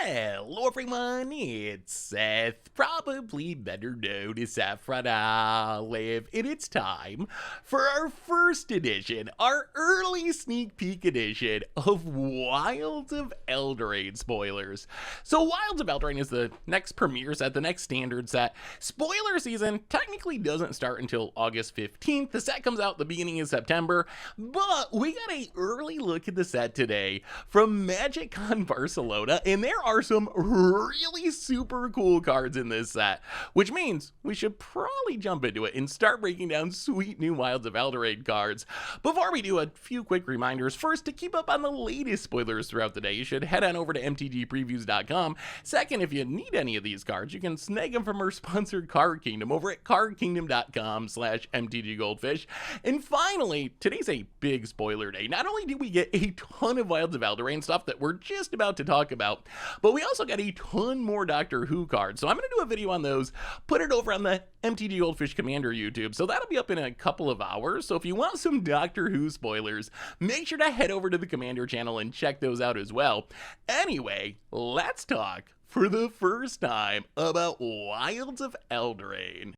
Hello everyone, it's Seth, probably better known as Saffron Olive, and it's time for our first edition, our early sneak peek edition of Wilds of Eldraine spoilers. So Wilds of Eldraine is the next premiere set, the next standard set. Spoiler season technically doesn't start until August 15th, the set comes out the beginning of September, but we got an early look at the set today from MagicCon Barcelona, and there are some really super cool cards in this set, which means we should probably jump into it and start breaking down sweet new Wilds of Eldraine cards. Before we do, a few quick reminders. First, to keep up on the latest spoilers throughout the day, you should head on over to MTGpreviews.com. Second, if you need any of these cards, you can snag them from our sponsored Card Kingdom over at cardkingdom.com/MTGGoldfish. And finally, today's a big spoiler day. Not only do we get a ton of Wilds of Eldraine stuff that we're just about to talk about, but we also got a ton more Doctor Who cards. So I'm going to do a video on those, put it over on the MTG Goldfish Commander YouTube. So that'll be up in a couple of hours. So if you want some Doctor Who spoilers, make sure to head over to the Commander channel and check those out as well. Anyway, let's talk for the first time about Wilds of Eldraine.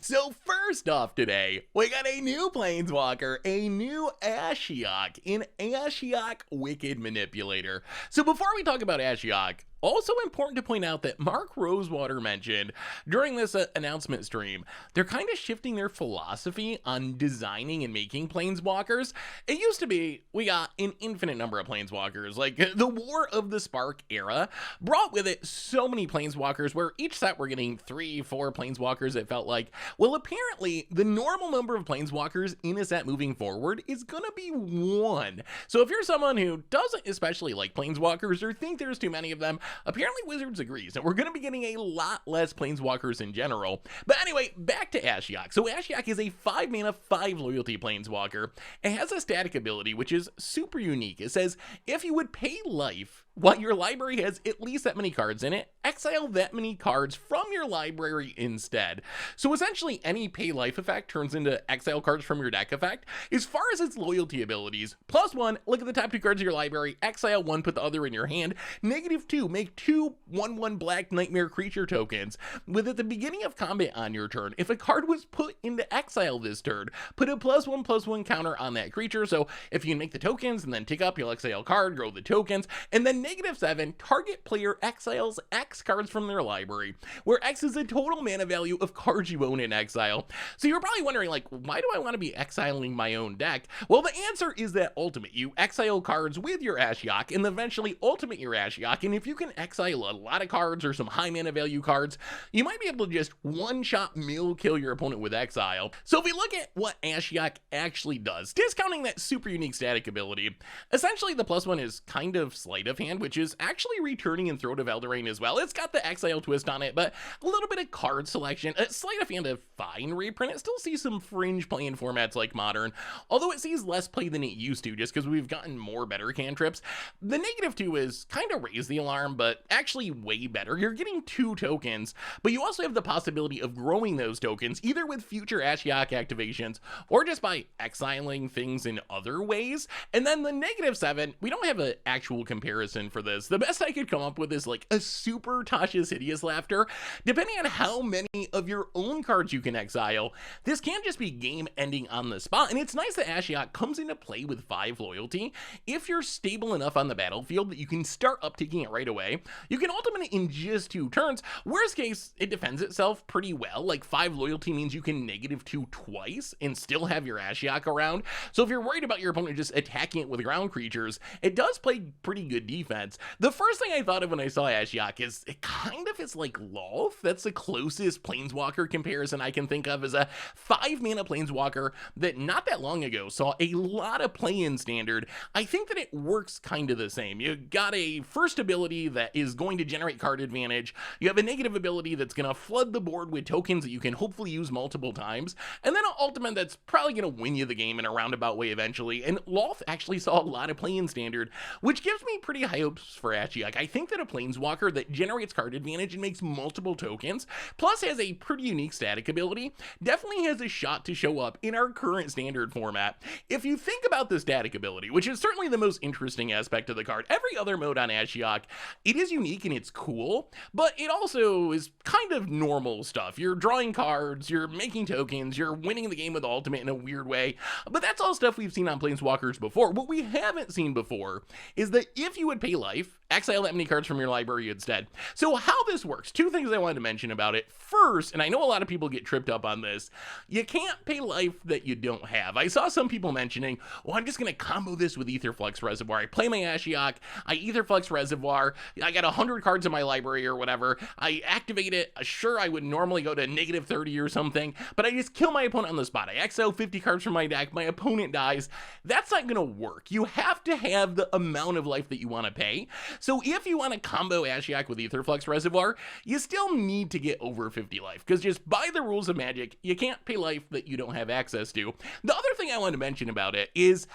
So first off today, we got a new Planeswalker, a new Ashiok, an Ashiok Wicked Manipulator. So before we talk about Ashiok, also important to point out that Mark Rosewater mentioned during this announcement stream, they're kind of shifting their philosophy on designing and making Planeswalkers. It used to be, we got an infinite number of Planeswalkers, like the War of the Spark era brought with it so many Planeswalkers where each set we're getting 3-4 Planeswalkers, it felt like. Well, apparently the normal number of Planeswalkers in a set moving forward is gonna be 1. So if you're someone who doesn't especially like Planeswalkers or think there's too many of them, apparently Wizards agrees that we're going to be getting a lot less Planeswalkers in general. But anyway, back to Ashiok. So Ashiok is a 5 mana, 5 loyalty Planeswalker. It has a static ability, which is super unique. It says, if you would pay life while your library has at least that many cards in it, exile that many cards from your library instead. So essentially any pay life effect turns into exile cards from your deck effect. As far as its loyalty abilities, +1, look at the top 2 cards of your library, exile 1, put the other in your hand. -2, make 2 1/1 black nightmare creature tokens. With at the beginning of combat on your turn, if a card was put into exile this turn, put a +1/+1 counter on that creature. So if you make the tokens and then take up, you'll exile card, grow the tokens, and then -7, target player exiles X cards from their library, where X is the total mana value of cards you own in exile. So you're probably wondering, like, why do I want to be exiling my own deck? Well, the answer is that ultimate. You exile cards with your Ashiok and eventually ultimate your Ashiok, and if you can exile a lot of cards or some high mana value cards, you might be able to just one-shot mill kill your opponent with exile. So if we look at what Ashiok actually does, discounting that super unique static ability, essentially the +1 is kind of sleight of hand, which is actually returning in Throat of Eldraine as well. It's got the exile twist on it, but a little bit of card selection. Sleight of hand, a fine reprint. It still sees some fringe play in formats like Modern, although it sees less play than it used to just because we've gotten more better cantrips. The -2 is kind of raise the alarm, but actually way better. You're getting 2 tokens, but you also have the possibility of growing those tokens either with future Ashiok activations or just by exiling things in other ways. And then the -7, we don't have an actual comparison for this. The best I could come up with is like a super Tasha's Hideous Laughter. Depending on how many of your own cards you can exile, this can just be game ending on the spot. And it's nice that Ashiok comes into play with 5 loyalty. If you're stable enough on the battlefield that you can start uptaking it right away, you can ultimate it in just 2 turns. Worst case, it defends itself pretty well. Like 5 loyalty means you can -2 twice and still have your Ashiok around. So if you're worried about your opponent just attacking it with ground creatures, it does play pretty good defense. The first thing I thought of when I saw Ashiok is it kind of is like Lolth. That's the closest Planeswalker comparison I can think of, as a 5 mana Planeswalker that not that long ago saw a lot of play in Standard. I think that it works kind of the same. You got a first ability that is going to generate card advantage. You have a negative ability that's going to flood the board with tokens that you can hopefully use multiple times, and then an ultimate that's probably going to win you the game in a roundabout way eventually. And Lolth actually saw a lot of play in Standard, which gives me pretty high hopes for Ashiok. I think that a Planeswalker that generates card advantage and makes multiple tokens, plus has a pretty unique static ability, definitely has a shot to show up in our current standard format. If you think about the static ability, which is certainly the most interesting aspect of the card, every other mode on Ashiok, it is unique and it's cool, but it also is kind of normal stuff. You're drawing cards, you're making tokens, you're winning the game with ultimate in a weird way, but that's all stuff we've seen on Planeswalkers before. What we haven't seen before is that if you would pay life, exile that many cards from your library instead. So how this works, two things I wanted to mention about it. First, and I know a lot of people get tripped up on this, you can't pay life that you don't have. I saw some people mentioning, well, I'm just going to combo this with Aetherflux Reservoir. I play my Ashiok, I Aetherflux Reservoir, I got 100 cards in my library or whatever, I activate it, sure, I would normally go to -30 or something, but I just kill my opponent on the spot. I exile 50 cards from my deck, my opponent dies. That's not going to work. You have to have the amount of life that you want to pay. So if you want to combo Ashiok with Aetherflux Reservoir, you still need to get over 50 life, because just by the rules of Magic, you can't pay life that you don't have access to. The other thing I want to mention about it is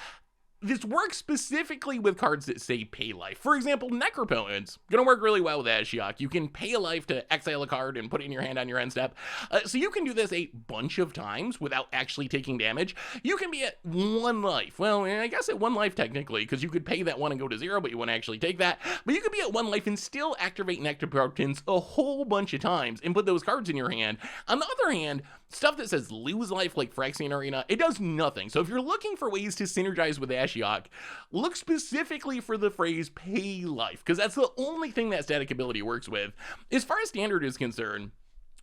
this works specifically with cards that say pay life. For example, Necropotence, gonna work really well with Ashiok. You can pay a life to exile a card and put it in your hand on your end step. So you can do this a bunch of times without actually taking damage. You can be at 1 life. Well, I guess at 1 life technically, because you could pay that 1 and go to 0, but you wouldn't actually take that. But you could be at 1 life and still activate Necropotence a whole bunch of times and put those cards in your hand. On the other hand, stuff that says lose life like Phyrexian Arena, it does nothing. So if you're looking for ways to synergize with Ashiok, look specifically for the phrase pay life, because that's the only thing that static ability works with. As far as standard is concerned,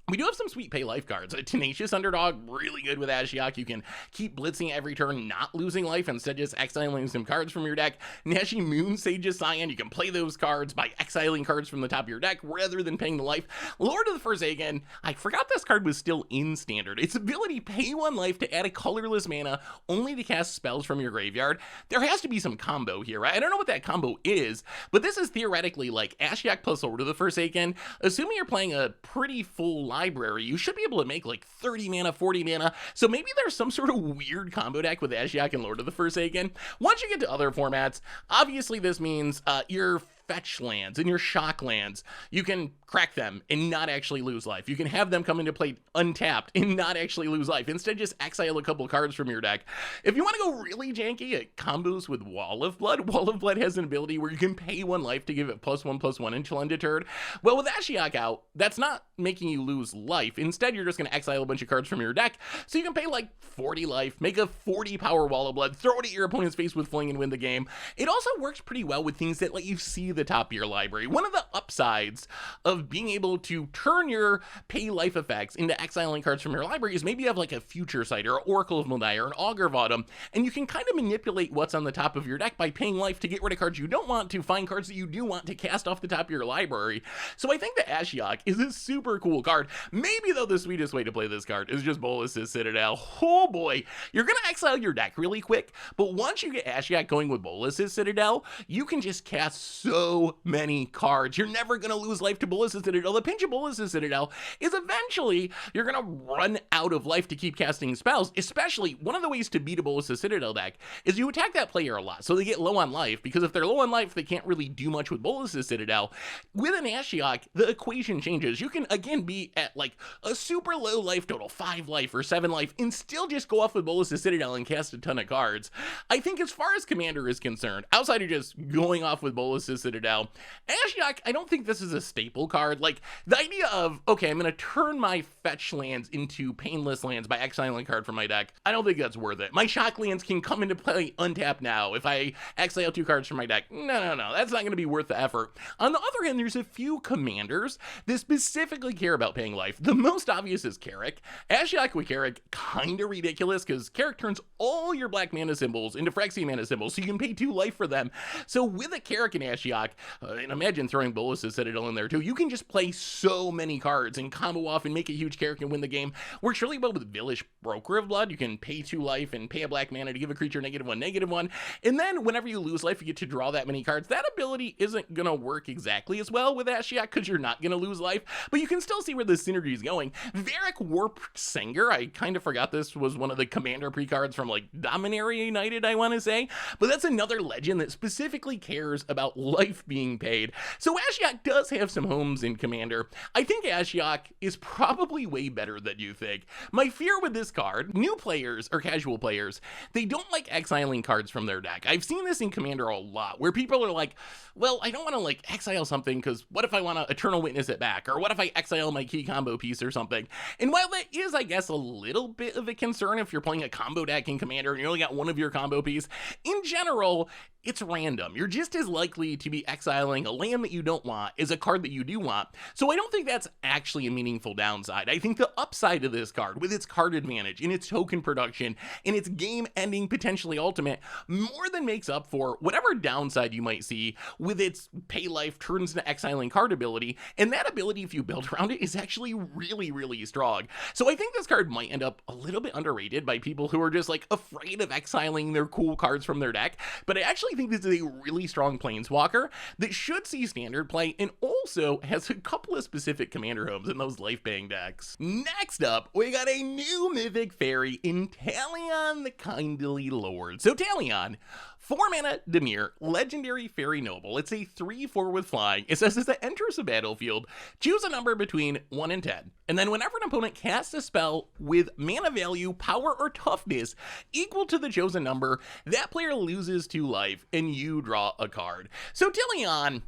we do have some sweet pay life cards. A Tenacious Underdog, really good with Ashiok. You can keep blitzing every turn, not losing life, instead just exiling some cards from your deck. Nashi Moonsage's Scion, you can play those cards by exiling cards from the top of your deck rather than paying the life. Lord of the Forsaken, I forgot this card was still in standard. Its ability, pay 1 life to add a colorless mana only to cast spells from your graveyard. There has to be some combo here, right? I don't know what that combo is, but this is theoretically like Ashiok plus Lord of the Forsaken. Assuming you're playing a pretty full library, you should be able to make like 30 mana, 40 mana, so maybe there's some sort of weird combo deck with Ashiok and Lord of the Forsaken. Once you get to other formats, obviously this means your fetch lands and your shock lands, you can crack them and not actually lose life. You can have them come into play untapped and not actually lose life. Instead, just exile a couple cards from your deck. If you want to go really janky, it combos with Wall of Blood. Wall of Blood has an ability where you can pay 1 life to give it +1/+1 until undeterred. Well, with Ashiok out, that's not making you lose life. Instead, you're just going to exile a bunch of cards from your deck, so you can pay like 40 life, make a 40 power Wall of Blood, throw it at your opponent's face with Fling and win the game. It also works pretty well with things that let you see the top of your library. One of the upsides of being able to turn your pay life effects into exiling cards from your library is maybe you have like a Future Sight or Oracle of Mul-Daya or an Augur of Autumn, and you can kind of manipulate what's on the top of your deck by paying life to get rid of cards you don't want, to find cards that you do want to cast off the top of your library. So I think that Ashiok is a super cool card. Maybe though the sweetest way to play this card is just Bolas's Citadel. Oh boy, you're gonna exile your deck really quick, but once you get Ashiok going with Bolas's Citadel, you can just cast so many cards. You're never going to lose life to Bolas's Citadel. The pinch of Bolas's Citadel is eventually you're going to run out of life to keep casting spells. Especially, one of the ways to beat a Bolas's Citadel deck is you attack that player a lot, so they get low on life, because if they're low on life, they can't really do much with Bolas's Citadel. With an Ashiok, the equation changes. You can, again, be at like a super low life total, 5 life or 7 life, and still just go off with Bolas's Citadel and cast a ton of cards. I think as far as Commander is concerned, outside of just going off with Bolas's Citadel, Ashiok, I don't think this is a staple card. Like, the idea of, okay, I'm going to turn my fetch lands into painless lands by exiling a card from my deck, I don't think that's worth it. My shock lands can come into play untapped now if I exile 2 cards from my deck. No, that's not going to be worth the effort. On the other hand, there's a few commanders that specifically care about paying life. The most obvious is Carrick. Ashiok with Carrick, kind of ridiculous, because Carrick turns all your black mana symbols into Phyrexian mana symbols, so you can pay 2 life for them. So with a Carrick and Ashiok, and imagine throwing Bolas's Citadel in there too, you can just play so many cards and combo off and make a huge character and win the game. Works really well with Vilish Broker of Blood. You can pay 2 life and pay a black mana to give a creature -1/-1, and then whenever you lose life, you get to draw that many cards. That ability isn't gonna work exactly as well with Ashiok, because you're not gonna lose life, but you can still see where the synergy is going. Varric Warped Singer, I kind of forgot this was one of the Commander pre-cards from like Dominaria United, I want to say, but that's another legend that specifically cares about life life being paid. So Ashiok does have some homes in Commander. I think Ashiok is probably way better than you think. My fear with this card, new players or casual players, they don't like exiling cards from their deck. I've seen this in Commander a lot, where people are like, well, I don't want to like exile something because what if I want to Eternal Witness it back? Or what if I exile my key combo piece or something? And while that is, I guess, a little bit of a concern if you're playing a combo deck in Commander and you only got one of your combo piece, in general, it's random. You're just as likely to be exiling a land that you don't want as a card that you do want. So I don't think that's actually a meaningful downside. I think the upside of this card, with its card advantage, in its token production, in its game-ending potentially ultimate, more than makes up for whatever downside you might see with its pay life turns into exiling card ability, and that ability, if you build around it, is actually really, really strong. So I think this card might end up a little bit underrated by people who are just like afraid of exiling their cool cards from their deck, but I actually think this is a really strong planeswalker that should see standard play and also has a couple of specific commander homes in those life paying decks. Next up, we got a new Mythic Faerie in Talion the Kindly Lord. So Talion, 4 mana, Dimir, legendary fairy noble. It's a 3/4 with flying. It says as it enters the battlefield, choose a number between 1 and 10. And then whenever an opponent casts a spell with mana value, power, or toughness equal to the chosen number, that player loses 2 life and you draw a card. So Talion,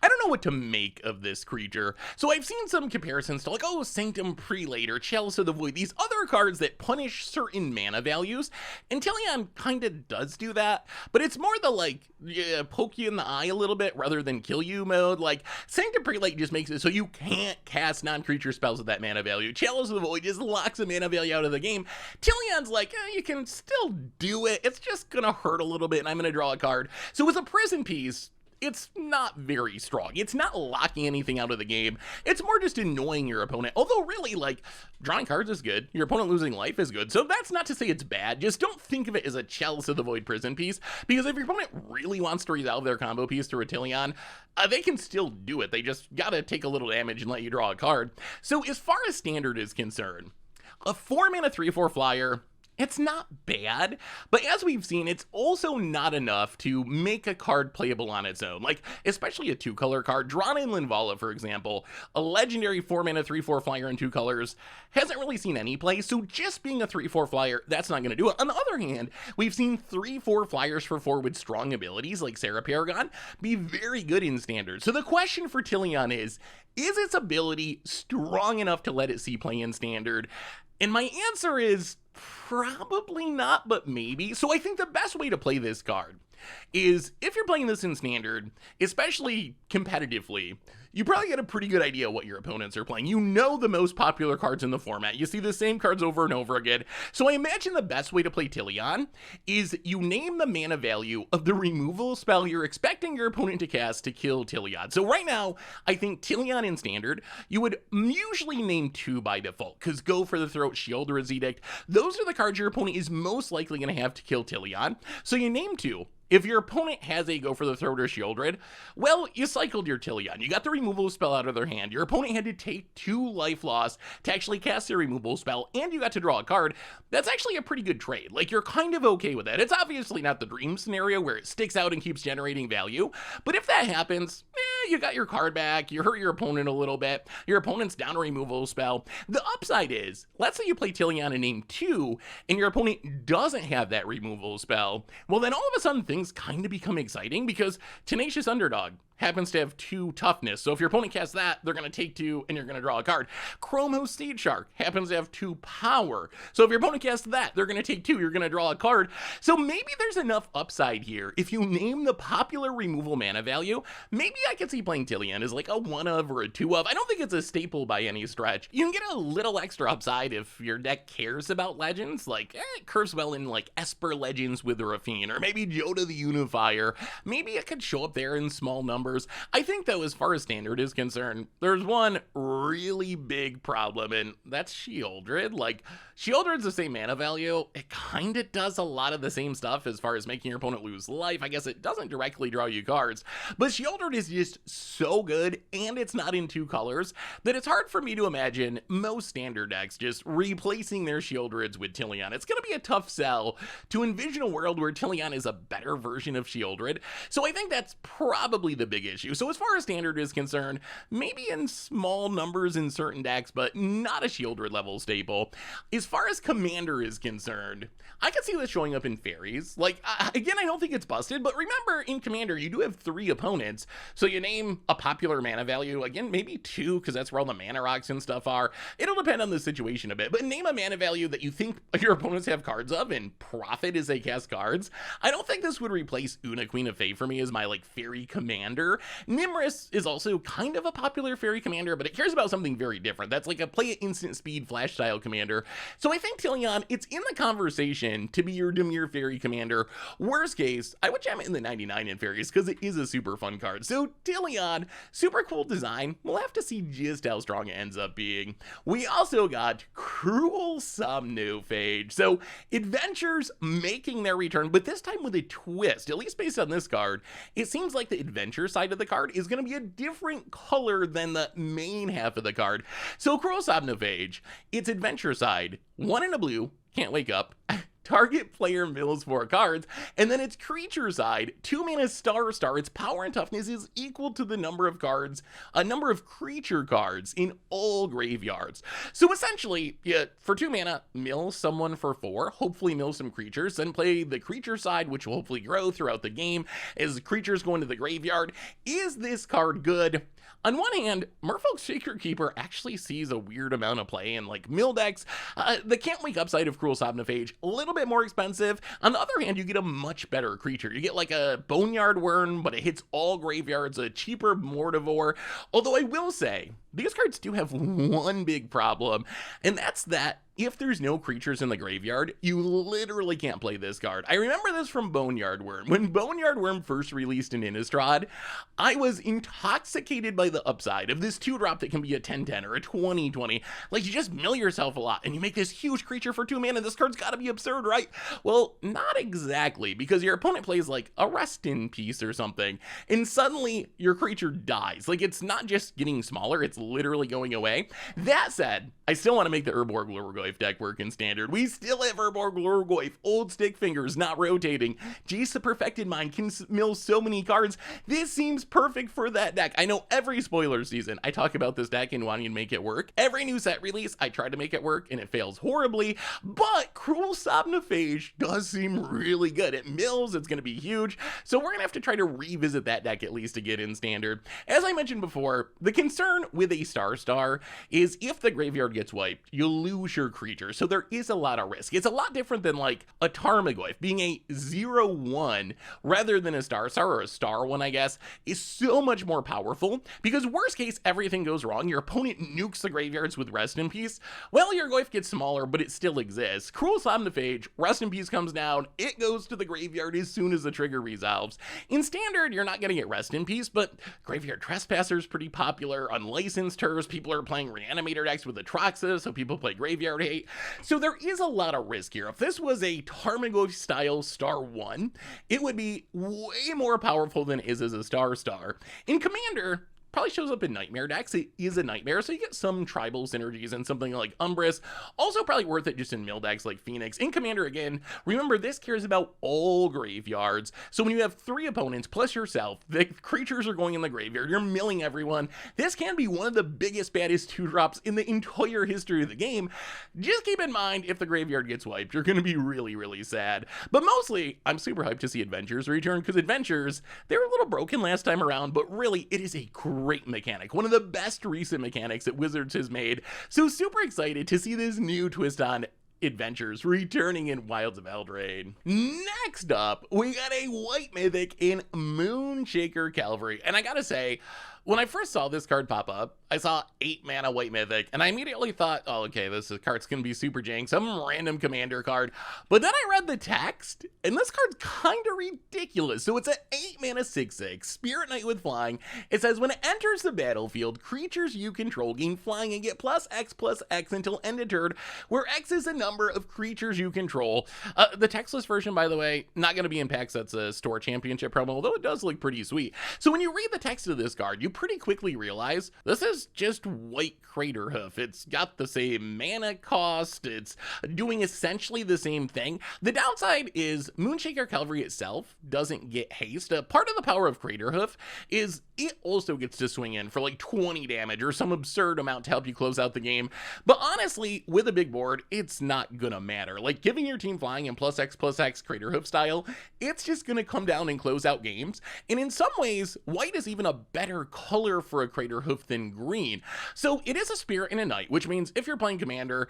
I don't know what to make of this creature. So I've seen some comparisons to like, oh, Sanctum Prelate or Chalice of the Void, these other cards that punish certain mana values, and Talion kind of does do that, but it's more the like, poke you in the eye a little bit rather than kill you mode. Like, Sanctum Prelate just makes it so you can't cast non-creature spells with that mana value. Chalice of the Void just locks the mana value out of the game. Talion's like, you can still do it, it's just gonna hurt a little bit and I'm gonna draw a card. So as a prison piece, it's not very strong. It's not locking anything out of the game. It's more just annoying your opponent. Although really, like, drawing cards is good. Your opponent losing life is good. So that's not to say it's bad. Just don't think of it as a Chalice of the Void prison piece, because if your opponent really wants to resolve their combo piece through a Talion, they can still do it. They just gotta take a little damage and let you draw a card. So as far as standard is concerned, a 4 mana 3/4 flyer, it's not bad, but as we've seen, it's also not enough to make a card playable on its own. Like, especially a 2-color card. Drawn in Linvala, for example, a legendary 4 mana 3/4 flyer in 2 colors, hasn't really seen any play, so just being a 3/4 flyer, that's not going to do it. On the other hand, we've seen 3/4 flyers for 4 with strong abilities, like Sarah Paragon, be very good in standard. So the question for Talion is its ability strong enough to let it see play in standard? And my answer is probably not, but maybe. So I think the best way to play this card is, if you're playing this in standard, especially competitively, you probably get a pretty good idea what your opponents are playing. You know the most popular cards in the format. You see the same cards over and over again. So I imagine the best way to play Talion is you name the mana value of the removal spell you're expecting your opponent to cast to kill Talion. So right now, I think Talion in standard, you would usually name 2 by default, because Go for the Throat, Sheoldred's Edict, those are the cards your opponent is most likely going to have to kill Talion. So you name 2. If your opponent has a Go for the Throat or Sheoldred, well, you cycled your Talion. You got the removal spell out of their hand. Your opponent had to take 2 life loss to actually cast their removal spell, and you got to draw a card. That's actually a pretty good trade. Like, you're kind of okay with that. It's obviously not the dream scenario where it sticks out and keeps generating value, but if that happens, you got your card back, you hurt your opponent a little bit, your opponent's down a removal spell. The upside is, let's say you play Talion in name 2, and your opponent doesn't have that removal spell, well then all of a sudden things kind of become exciting, because Tenacious Underdog happens to have 2 toughness, so if your opponent casts that, they're going to take 2 and you're going to draw a card. Chromos Seed Shark happens to have 2 power, so if your opponent casts that, they're going to take 2, you're going to draw a card. So maybe there's enough upside here. If you name the popular removal mana value, maybe I could see playing Talion as like a 1 of or a 2 of. I don't think it's a staple by any stretch. You can get a little extra upside if your deck cares about legends, like it curves well in like Esper Legends with Rafine, or maybe Joda the Unifier. Maybe it could show up there in small numbers numbers. I think, though, as far as Standard is concerned, there's one really big problem, and that's Sheoldred. Like, Sheoldred's the same mana value. It kind of does a lot of the same stuff as far as making your opponent lose life. I guess it doesn't directly draw you cards, but Sheoldred is just so good, and it's not in 2 colors, that it's hard for me to imagine most Standard decks just replacing their Sheoldreds with Talion. It's going to be a tough sell to envision a world where Talion is a better version of Sheoldred, so I think that's probably the big issue. So as far as Standard is concerned, maybe in small numbers in certain decks, but not a Sheoldred level staple. As far as Commander is concerned, I can see this showing up in Faeries. Like, again, I don't think it's busted, but remember, in Commander, you do have 3 opponents, so you name a popular mana value, again, maybe 2, because that's where all the mana rocks and stuff are. It'll depend on the situation a bit, but name a mana value that you think your opponents have cards of and profit as they cast cards. I don't think this would replace Una, Queen of Fae for me as my, like, Faerie commander. Nimrus is also kind of a popular Faerie commander, but it cares about something very different. That's like a play at instant speed flash style commander. So I think Talion, it's in the conversation to be your Dimir Faerie commander. Worst case, I would jam it in the 99 in Faeries because it is a super fun card. So Talion, super cool design. We'll have to see just how strong it ends up being. We also got Cruel Smonophage. So adventures making their return, but this time with a twist, at least based on this card. It seems like the adventure side of the card is going to be a different color than the main half of the card. So Cruel Smonophage, its adventure side, 1 in a blue, can't wake up. Target player mills 4 cards, and then its creature side, 2 mana star, its power and toughness is equal to the number of cards, a number of creature cards in all graveyards. So essentially, yeah, for 2 mana, mill someone for 4, hopefully mill some creatures, then play the creature side, which will hopefully grow throughout the game as creatures go into the graveyard. Is this card good? On one hand, Merfolk's Sacred Keeper actually sees a weird amount of play in like mill decks. The can't wake up side of Cruel Smonophage, a little bit more expensive. On the other hand, you get a much better creature. You get like a Boneyard Worm, but it hits all graveyards, a cheaper Mortivore. Although I will say, these cards do have one big problem, and that's that if there's no creatures in the graveyard, you literally can't play this card. I remember this from Boneyard Worm. When Boneyard Worm first released in Innistrad, I was intoxicated by the upside of this 2-drop that can be a 10/10 or a 20/20. Like, you just mill yourself a lot, and you make this huge creature for 2 mana. This card's gotta be absurd, right? Well, not exactly, because your opponent plays like a Rest in Peace or something, and suddenly your creature dies. Like, it's not just getting smaller, it's literally going away. That said, I still want to make the Urborg Lurgoyf deck work in Standard. We still have Urborg Lurgoyf, old stick fingers, not rotating. Jace the Perfected Mind can mill so many cards. This seems perfect for that deck. I know every spoiler season I talk about this deck and wanting to make it work. Every new set release, I try to make it work and it fails horribly, but Cruel Smonophage does seem really good. It mills, it's going to be huge, so we're going to have to try to revisit that deck at least to get in Standard. As I mentioned before, the concern with a Star is if the graveyard gets wiped, you'll lose your creature, so there is a lot of risk. It's a lot different than like a Tarmogoyf. Being a 0/1 rather than a Star or a Star 1, I guess, is so much more powerful, because worst case, everything goes wrong, your opponent nukes the graveyards with Rest in Peace, well, your Goyf gets smaller, but it still exists. Cruel Smonophage, Rest in Peace comes down, it goes to the graveyard as soon as the trigger resolves. In Standard, you're not going to get Rest in Peace, but Graveyard Trespasser's pretty popular. Unlicensed Turfs, people are playing Reanimator decks with Atraxa, so people play Graveyard Hate. So there is a lot of risk here. If this was a Tarmogoyf style Star 1, it would be way more powerful than it is as a Star. In Commander, probably shows up in Nightmare decks. It is a Nightmare, so you get some tribal synergies and something like Umbrus. Also probably worth it just in mill decks like Phoenix. In Commander, again, remember this cares about all graveyards. So when you have 3 opponents plus yourself, the creatures are going in the graveyard, you're milling everyone. This can be one of the biggest, baddest 2-drops in the entire history of the game. Just keep in mind, if the graveyard gets wiped, you're going to be really, really sad. But mostly, I'm super hyped to see Adventures return, because Adventures, they were a little broken last time around, but really, it is a great mechanic, one of the best recent mechanics that Wizards has made. So super excited to see this new twist on Adventures returning in Wilds of Eldraine. Next up, we got a white mythic in Moonshaker Cavalry, and I gotta say, When I first saw this card pop up, I saw 8 mana white mythic, and I immediately thought, oh, okay, this card's gonna be super jank, some random commander card. But then I read the text, and this card's kinda ridiculous. So it's an 8 mana 6/6, Spirit Knight with flying. It says when it enters the battlefield, creatures you control gain flying and get +X until end of turn, where X is the number of creatures you control. The textless version, by the way, not gonna be in packs. That's a store championship promo, although it does look pretty sweet. So when you read the text of this card, you pretty quickly realize this is just white Craterhoof. It's got the same mana cost, it's doing essentially the same thing. The downside is Moonshaker Cavalry itself doesn't get haste. Part of the power of Craterhoof is it also gets to swing in for like 20 damage or some absurd amount to help you close out the game. But honestly, with a big board, it's not gonna matter. Like giving your team flying in +X Craterhoof style, it's just gonna come down and close out games. And in some ways, white is even a better color for a Craterhoof than green. So it is a spirit and a knight, which means if you're playing commander,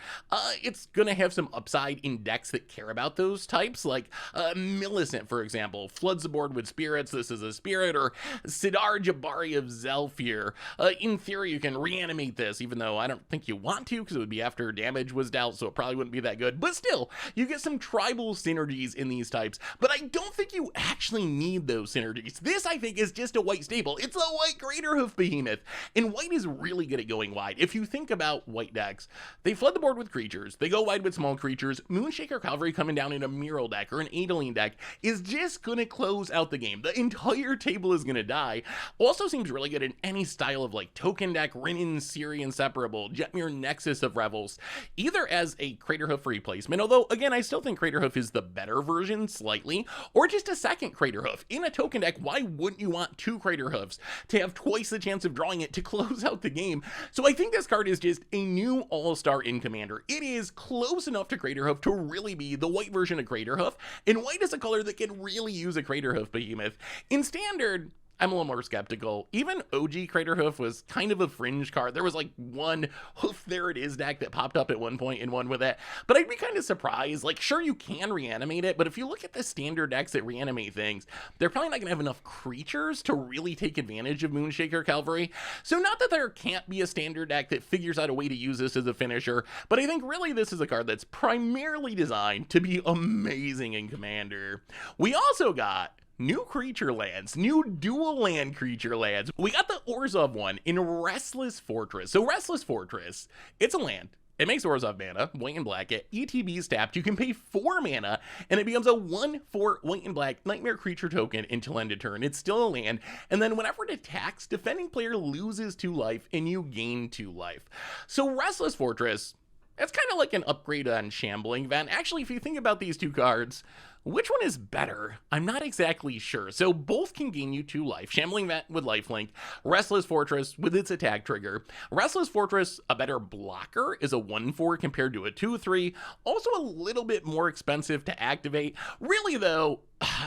it's gonna have some upside in decks that care about those types, like Millicent, for example, floods the board with spirits. This is a spirit. Or Sidar Jabari of Zelfir. In theory, you can reanimate this, even though I don't think you want to, because it would be after damage was dealt, so it probably wouldn't be that good. But still, you get some tribal synergies in these types, but I don't think you actually need those synergies. This, I think, is just a white staple. It's a white Craterhoof Behemoth, and white is really good at going wide. If you think about white decks, they flood the board with creatures, they go wide with small creatures. Moonshaker Cavalry coming down in a Mural deck or an Eldraine deck is just gonna close out the game. The entire table is gonna die. Also seems really good in any style of like token deck, Rinnin, Siri Inseparable, Jetmir Nexus of Revels, either as a Craterhoof replacement, although again I still think Craterhoof is the better version slightly, or just a second Craterhoof. In a token deck, why wouldn't you want 2 Craterhoofs to have twice the chance of drawing it to close out the game? So I think this card is just a new all-star in Commander. It is close enough to Craterhoof to really be the white version of Craterhoof, and white is a color that can really use a Craterhoof Behemoth. In Standard, I'm a little more skeptical. Even OG Craterhoof was kind of a fringe card. There was like one Hoof There It Is deck that popped up at one point and won with it, but I'd be kind of surprised. Like, sure, you can reanimate it, but if you look at the standard decks that reanimate things, they're probably not gonna have enough creatures to really take advantage of Moonshaker Cavalry. So not that there can't be a standard deck that figures out a way to use this as a finisher, but I think really this is a card that's primarily designed to be amazing in Commander. We also got new creature lands, new dual land creature lands. We got the Orzhov one in Restless Fortress. So Restless Fortress, it's a land. It makes Orzhov mana, white and black. At ETB's tapped, you can pay 4 mana, and it becomes a 1/4 white and black nightmare creature token until end of turn. It's still a land, and then whenever it attacks, defending player loses 2 life, and you gain 2 life. So Restless Fortress, it's kind of like an upgrade on Shambling Vent. Actually, if you think about these 2 cards, which one is better? I'm not exactly sure. So both can gain you 2 life. Shambling Vent with lifelink, Restless Fortress with its attack trigger. Restless Fortress, a better blocker, is a 1/4 compared to a 2/3. Also a little bit more expensive to activate. Really though,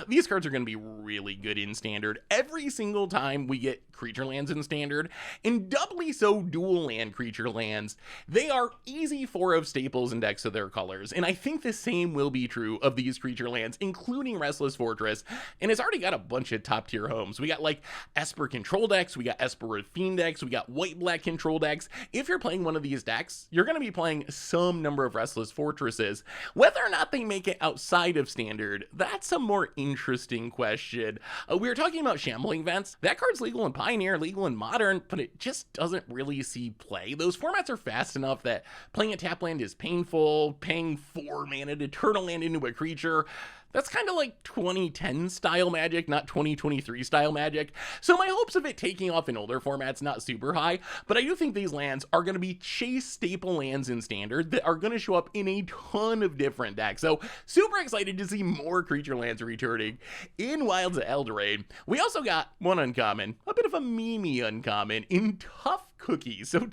these cards are going to be really good in Standard. Every single time we get creature lands in Standard, and doubly so dual land creature lands, they are easy 4 of staples in decks of their colors. And I think the same will be true of these creature lands, including Restless Fortress. And it's already got a bunch of top tier homes. We got like Esper control decks, we got Esper with Fiend decks, we got white black control decks. If you're playing one of these decks, you're going to be playing some number of Restless Fortresses. Whether or not they make it outside of Standard, that's a more interesting question. We were talking about Shambling Vents. That card's legal in Pioneer, legal in Modern, but it just doesn't really see play. Those formats are fast enough that playing a tap land is painful. Paying 4 mana to turn a land into a creature, that's kind of like 2010 style Magic, not 2023 style Magic. So my hopes of it taking off in older formats not super high, but I do think these lands are going to be chase staple lands in Standard that are going to show up in a ton of different decks. So super excited to see more creature lands returning in Wilds of Eldraine. We also got one uncommon, a bit of a meme uncommon in Tough Cookie. So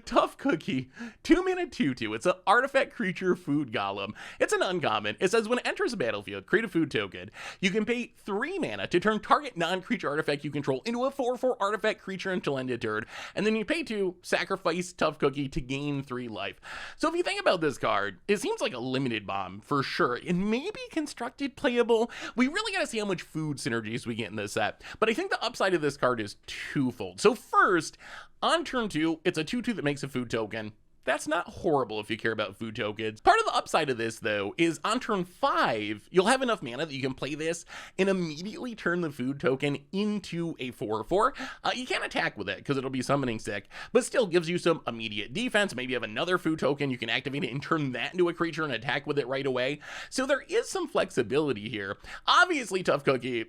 Tough Cookie, 2-mana 2/2. It's an artifact creature food golem. It's an uncommon. It says when it enters the battlefield, create a food token. You can pay 3 mana to turn target non-creature artifact you control into a 4/4 artifact creature until end of turn. And then you pay 2, sacrifice Tough Cookie to gain 3 life. So if you think about this card, it seems like a limited bomb for sure. It may be constructed playable. We really gotta see how much food synergies we get in this set. But I think the upside of this card is twofold. So first, on turn 2, it's a 2/2 that makes a food token. That's not horrible if you care about food tokens. Part of the upside of this, though, is on turn 5, you'll have enough mana that you can play this and immediately turn the food token into a 4/4. You can't attack with it because it'll be summoning sick, but still gives you some immediate defense. Maybe you have another food token, you can activate it and turn that into a creature and attack with it right away. So there is some flexibility here. Obviously, Tough Cookie,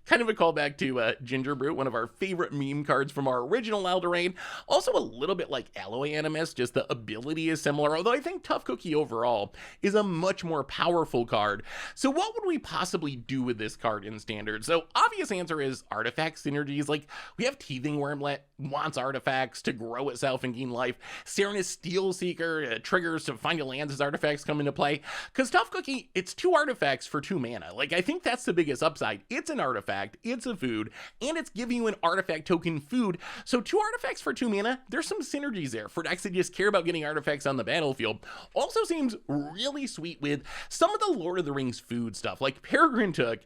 kind of a callback to Ginger Brew, one of our favorite meme cards from our original Eldraine. Also a little bit like Alloy Animus, just the ability is similar, although I think Tough Cookie overall is a much more powerful card. So what would we possibly do with this card in Standard? So obvious answer is artifact synergies. Like, we have Teething Wormlet, wants artifacts to grow itself and gain life. Serenus Steel Seeker triggers to find your lands as artifacts come into play. Because Tough Cookie, it's 2 artifacts for 2 mana. Like, I think that's the biggest upside. It's an artifact, it's a food, and it's giving you an artifact token food. So 2 artifacts for 2 mana, there's some synergies there for decks that just care about getting artifacts on the battlefield. Also seems really sweet with some of the Lord of the Rings food stuff, like Peregrine Took.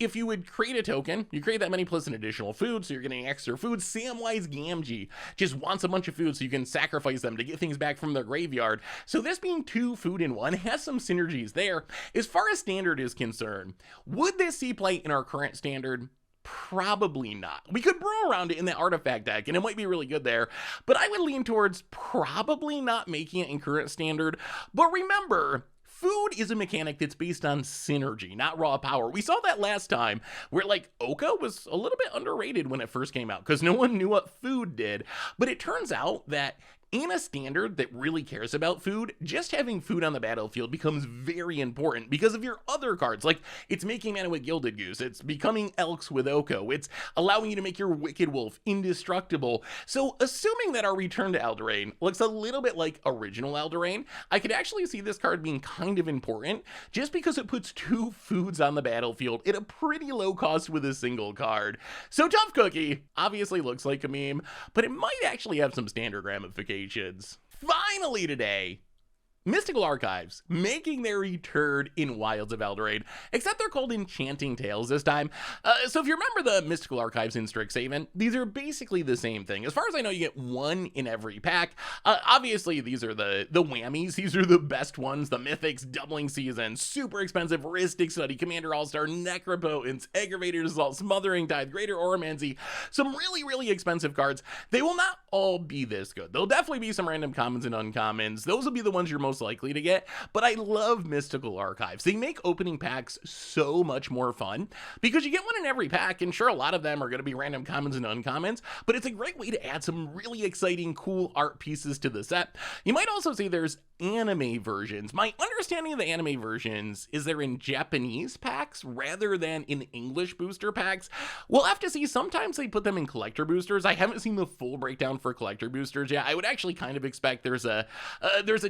If you would create a token, you create that many plus an additional food, so you're getting extra food. Samwise Gamgee just wants a bunch of food so you can sacrifice them to get things back from their graveyard. So this being 2 food in 1 has some synergies there. As far as Standard is concerned, would this see play in our current Standard? Probably not. We could brew around it in the artifact deck and it might be really good there, but I would lean towards probably not making it in current Standard. But remember, food is a mechanic that's based on synergy, not raw power. We saw that last time where, like, Oka was a little bit underrated when it first came out because no one knew what food did. But it turns out that in a Standard that really cares about food, just having food on the battlefield becomes very important because of your other cards. Like, it's making mana with Gilded Goose, it's becoming Elks with Oko, it's allowing you to make your Wicked Wolf indestructible. So assuming that our return to Eldraine looks a little bit like original Eldraine, I could actually see this card being kind of important just because it puts 2 foods on the battlefield at a pretty low cost with a single card. So Tough Cookie obviously looks like a meme, but it might actually have some Standard ramifications. Finally today, Mystical Archives making their return in Wilds of Eldraine, except they're called Enchanting Tales this time. So if you remember the Mystical Archives in Strixhaven, these are basically the same thing. As far as I know, you get 1 in every pack. Obviously, these are the whammies. These are the best ones. The Mythics, Doubling Season, super expensive Ristic Study, Commander All-Star, Necropotence, Aggravator's Assault, Smothering Tithe, Greater Oromancy. Some really, really expensive cards. They will not all be this good. There'll definitely be some random commons and uncommons. Those will be the ones you're most likely to get, but I love Mystical Archives. They make opening packs so much more fun because you get 1 in every pack, and sure, a lot of them are going to be random commons and uncommons, but it's a great way to add some really exciting, cool art pieces to the set. You might also see there's anime versions. My understanding of the anime versions is they're in Japanese packs rather than in English booster packs. We'll have to see. Sometimes they put them in collector boosters. I haven't seen the full breakdown for collector boosters yet. I would actually kind of expect there's a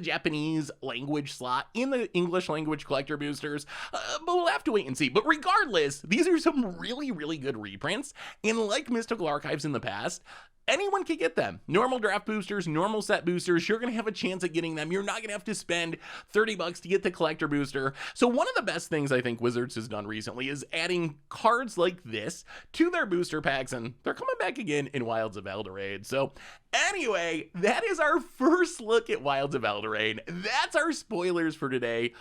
Japanese language slot in the English language collector boosters, but we'll have to wait and see. But regardless, these are some really, really good reprints, and like Mystical Archives in the past, anyone can get them. Normal draft boosters, normal set boosters, you're going to have a chance at getting them. You're not going to have to spend $30 to get the collector booster. So one of the best things I think Wizards has done recently is adding cards like this to their booster packs, and they're coming back again in Wilds of Eldraine. So anyway, that is our first look at Wilds of Eldraine. That's our spoilers for today.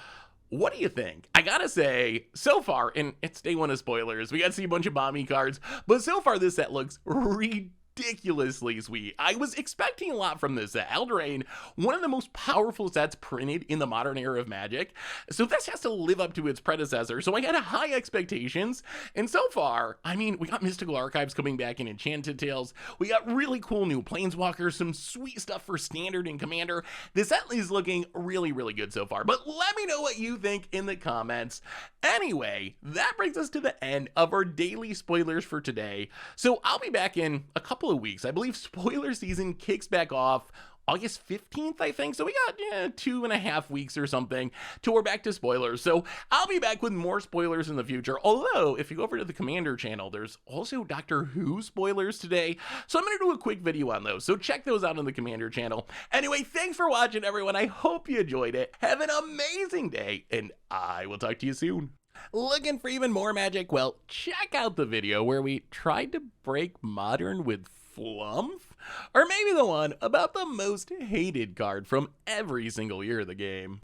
What do you think? I gotta say, so far, and it's day 1 of spoilers, we got to see a bunch of bomby cards, but so far this set looks ridiculously sweet. I was expecting a lot from this set. Eldraine, one of the most powerful sets printed in the modern era of Magic, so this has to live up to its predecessor, so I had high expectations, and so far, I mean, we got Mystical Archives coming back in Enchanted Tales, we got really cool new Planeswalkers, some sweet stuff for Standard and Commander. This set is looking really, really good so far, but let me know what you think in the comments. Anyway, that brings us to the end of our daily spoilers for today, so I'll be back in a couple couple of weeks. I believe spoiler season kicks back off August 15th, I think. So we got 2.5 weeks or something till we're back to spoilers. So I'll be back with more spoilers in the future. Although, if you go over to the Commander channel, there's also Doctor Who spoilers today. So I'm going to do a quick video on those. So check those out on the Commander channel. Anyway, thanks for watching, everyone. I hope you enjoyed it. Have an amazing day, and I will talk to you soon. Looking for even more magic? Well, check out the video where we tried to break Modern with Flumph, or maybe the one about the most hated card from every single year of the game.